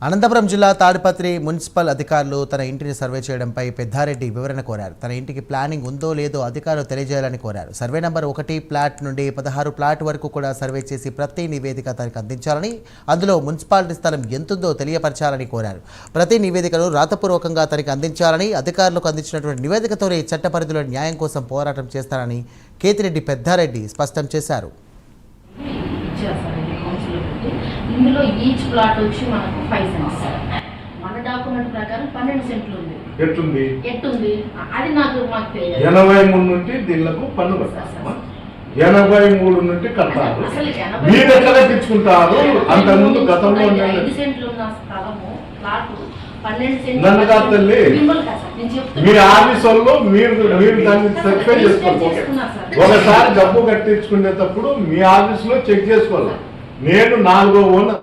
అనంతపురం జిల్లా తాడిపత్రి మున్సిపల్ అధికారులు తన ఇంటిని సర్వే చేయడంపై పెద్దారెడ్డి వివరణ కోరారు. తన ఇంటికి ప్లానింగ్ ఉందో లేదో అధికారులు తెలియజేయాలని కోరారు. సర్వే నంబర్ 1 ప్లాట్ నుండి 16 ప్లాట్ వరకు కూడా సర్వే చేసి ప్రతి నివేదిక తనకు అందించాలని, అందులో మున్సిపాలిటీ స్థలం ఎంతుందో తెలియపరచాలని కోరారు. ప్రతి నివేదికను రాతపూర్వకంగా తనకు అందించాలని, అధికారులకు అందించినటువంటి నివేదికతోనే చట్ట పరిధిలో న్యాయం కోసం పోరాటం చేస్తారని కేతిరెడ్డి పెద్దారెడ్డి స్పష్టం చేశారు. ఇందులో ఈచ్ ప్లాట్ వచ్చి మనకు 5 సెంట్స్. మన డాక్యుమెంట్ ప్రకారం 12 సెంట్లు ఉంది. ఎట్టుంది అది మాకు తెలియదు. 83 నుండి దీనికి పన్ను కట్టాలి. 83 నుండి కట్టాలి. మీరు ఎట్లా తెచ్చుకుంటారు? అంతకుముందు గతంలో 5 సెంట్లు ఉన్న స్థలము ప్లాట్ 12 సెంట్లు. నన్ను కాదు తల్లి, మీ ఆఫీస్ వాళ్ళు మీరు దాన్ని సర్టిఫై చేసుకోవాలి. ఒకసారి డబ్బు కట్టించుకునేటప్పుడు మీ ఆఫీస్ లో చెక్ చేసుకోవాలి. నేను 4వ ఓనర్.